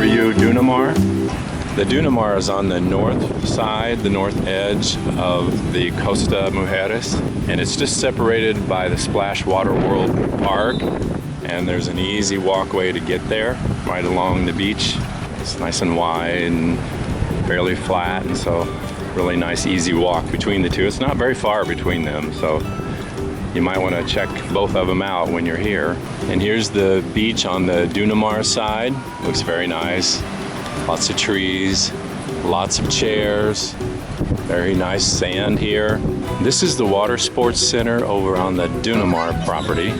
Riu Dunamar. The Dunamar is on the north side, the north edge of the Costa Mujeres, and it's just separated by the Splash Water World Park, and there's an easy walkway to get there right along the beach. It's nice and wide and fairly flat, and so really nice easy walk between the two. It's not very far between them, so you might want to check both of them out when you're here. And here's the beach on the Dunamar side. Looks very nice. Lots of trees, lots of chairs, very nice sand here. This is the water sports center over on the Dunamar property.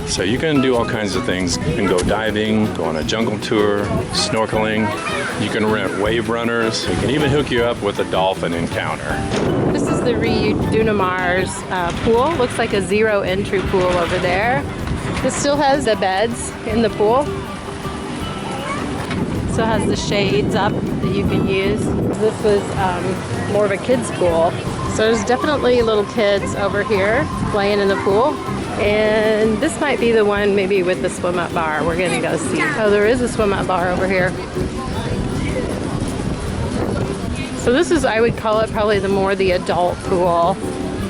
So you can do all kinds of things. You can go diving, go on a jungle tour, snorkeling. You can rent wave runners. We can even hook you up with a dolphin encounter. This is the Riu Dunamar's pool. Looks like a zero entry pool over there. This still has the beds in the pool. Still has the shades up that you can use. This was more of a kid's pool. So there's definitely little kids over here playing in the pool. And this might be the one maybe with the swim up bar. We're gonna go see. Oh, there is a swim up bar over here. So this is, I would call it probably the adult pool.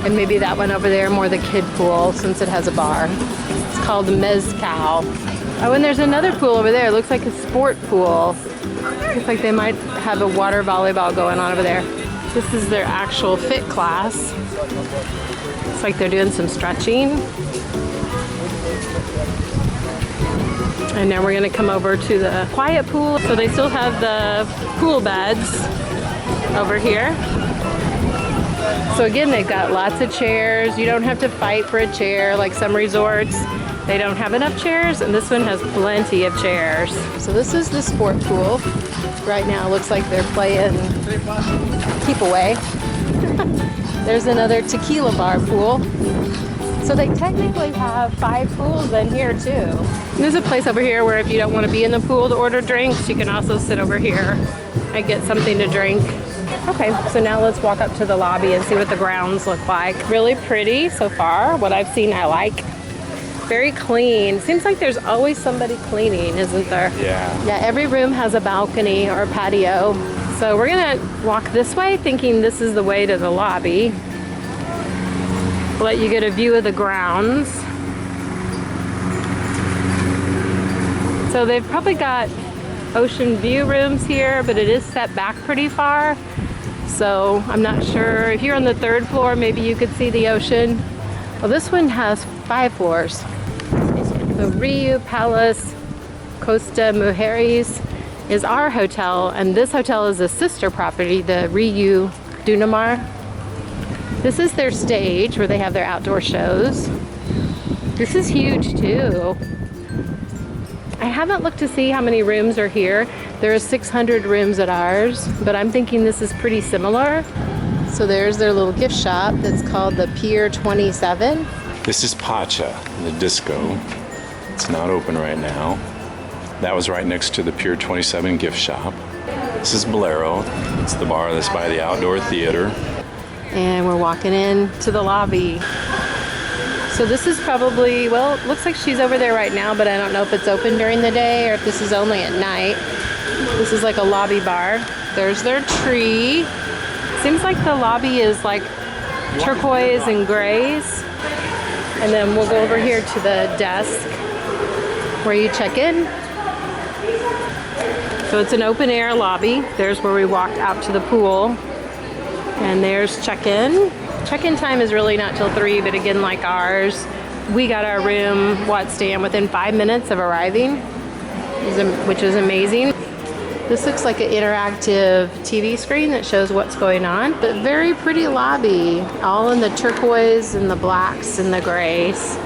And maybe that one over there, more the kid pool since it has a bar. It's called the Mezcal. Oh, and there's another pool over there. It looks like a sport pool. Looks like they might have a water volleyball going on over there. This is their actual fit class. Looks like they're doing some stretching. And now we're gonna come over to the quiet pool. So they still have the pool beds over here. So again, they've got lots of chairs. You don't have to fight for a chair like some resorts. They don't have enough chairs, and this one has plenty of chairs. So this is the sport pool. Right now it looks like they're playing keep away. There's another tequila bar pool. So they technically have 5 pools in here too. And there's a place over here where if you don't want to be in the pool to order drinks, you can also sit over here and get something to drink. Okay, so now let's walk up to the lobby and see what the grounds look like. Really pretty so far. What I've seen I like. Very clean. Seems like there's always somebody cleaning, isn't there? Yeah. Yeah, every room has a balcony or a patio. So we're gonna walk this way thinking this is the way to the lobby. We'll let you get a view of the grounds. So they've probably got ocean view rooms here, but it is set back pretty far. So I'm not sure. If you're on the 3rd floor, maybe you could see the ocean. Well, this one has 5 floors. The Riu Palace Costa Mujeres is our hotel, and this hotel is a sister property, the Riu Dunamar. This is their stage where they have their outdoor shows. This is huge too. I haven't looked to see how many rooms are here. There are 600 rooms at ours, but I'm thinking this is pretty similar. So there's their little gift shop that's called the Pier 27. This is Pacha, the disco. It's not open right now. That was right next to the Pier 27 gift shop. This is Bolero. It's the bar that's by the outdoor theater. And we're walking in to the lobby. So this is probably, well, it looks like she's over there right now, but I don't know if it's open during the day or if this is only at night. This is like a lobby bar. There's their tree. Seems like the lobby is like turquoise and grays. And then we'll go over here to the desk where you check in. So it's an open air lobby. There's where we walked out to the pool. And there's check-in. Check-in time is really not till 3, but again, like ours, we got our room, Stan, within 5 minutes of arriving, which is amazing. This looks like an interactive TV screen that shows what's going on, but very pretty lobby, all in the turquoise and the blacks and the grays.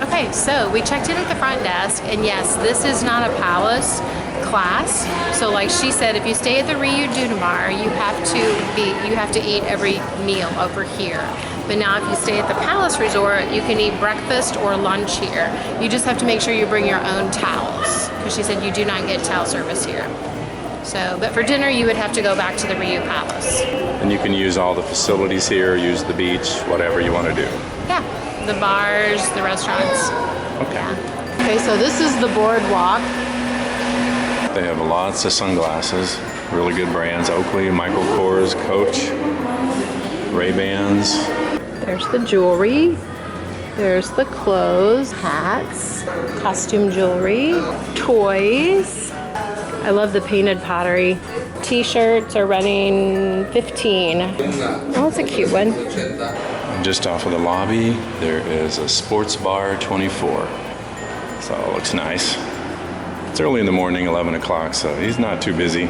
Okay, so we checked in at the front desk, and yes, this is not a palace class. So like she said, if you stay at the Riu Dunamar, you have to eat every meal over here. But now if you stay at the Palace Resort, you can eat breakfast or lunch here. You just have to make sure you bring your own towels, because she said you do not get towel service here. So, but for dinner, you would have to go back to the Riu Palace. And you can use all the facilities here, use the beach, whatever you want to do. Yeah, the bars, the restaurants. Okay. Yeah. Okay, so this is the boardwalk. They have lots of sunglasses, really good brands. Oakley, Michael Kors, Coach, Ray-Bans. There's the jewelry. There's the clothes, hats, costume jewelry, toys. I love the painted pottery. T-shirts are running 15. Oh, that's a cute one. Just off of the lobby, there is a sports bar 24. So it looks nice. It's early in the morning, 11 o'clock, so he's not too busy.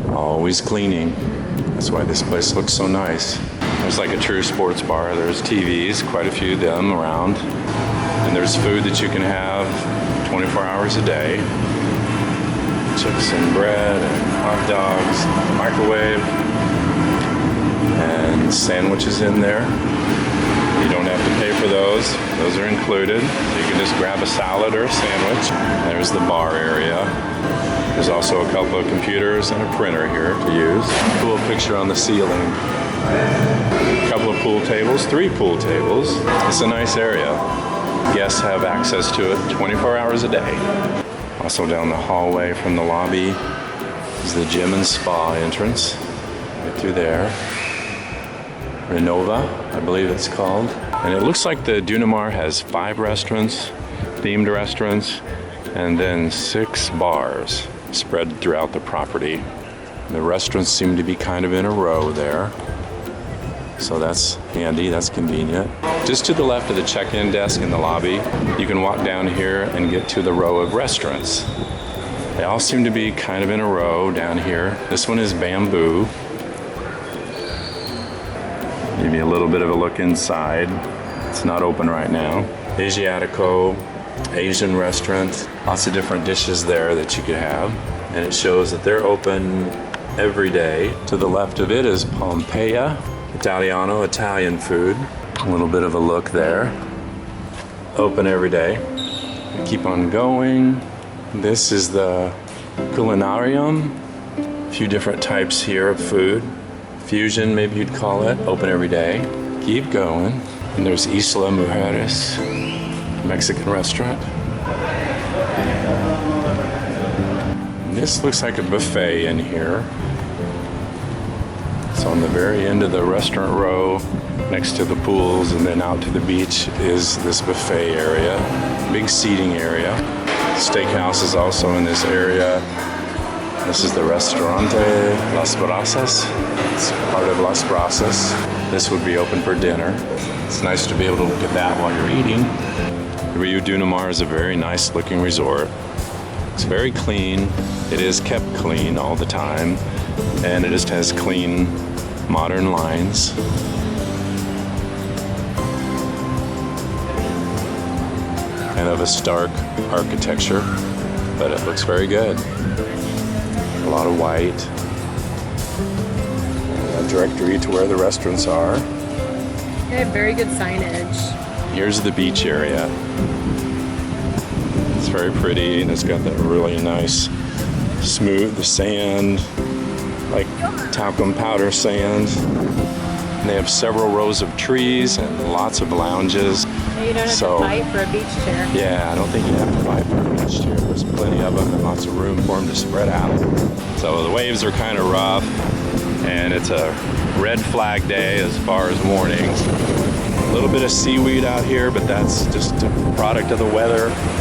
Always cleaning. That's why this place looks so nice. There's like a true sports bar. There's TVs, quite a few of them around. And there's food that you can have 24 hours a day. Chips and bread and hot dogs, microwave, and sandwiches in there. You don't have to pay for those. Those are included. You can just grab a salad or a sandwich. There's the bar area. There's also a couple of computers and a printer here to use. Cool picture on the ceiling. A couple of pool tables, 3 pool tables. It's a nice area. Guests have access to it 24 hours a day. Also down the hallway from the lobby is the gym and spa entrance. Right through there. Renova, I believe it's called. And it looks like the Dunamar has 5 restaurants, themed restaurants, and then 6 bars spread throughout the property. The restaurants seem to be kind of in a row there. So that's handy, that's convenient. Just to the left of the check-in desk in the lobby, you can walk down here and get to the row of restaurants. They all seem to be kind of in a row down here. This one is Bamboo. Give you a little bit of a look inside. It's not open right now. Asiatico, Asian restaurant. Lots of different dishes there that you could have. And it shows that they're open every day. To the left of it is Pompeia, Italiano, Italian food. A little bit of a look there. Open every day. Keep on going. This is the Culinarium. A few different types here of food. Fusion, maybe you'd call it. Open every day. Keep going. And there's Isla Mujeres, Mexican restaurant. And this looks like a buffet in here. So on the very end of the restaurant row, next to the pools and then out to the beach is this buffet area. Big seating area. Steakhouse is also in this area. This is the Restaurante Las Brasas. It's part of Las Brasas. This would be open for dinner. It's nice to be able to look at that while you're eating. Riu Dunamar is a very nice looking resort. It's very clean. It is kept clean all the time. And it just has clean, modern lines. Kind of a stark architecture, but it looks very good. A lot of white. A directory to where the restaurants are. They have very good signage. Here's the beach area. It's very pretty and it's got that really nice smooth sand, like talcum powder sand. And they have several rows of trees and lots of lounges. You don't have to fight for a beach chair. Yeah, I don't think you have to fight for a beach chair. There's plenty of them and lots of room for them to spread out. So the waves are kind of rough and it's a red flag day as far as warnings. A little bit of seaweed out here, but that's just a product of the weather.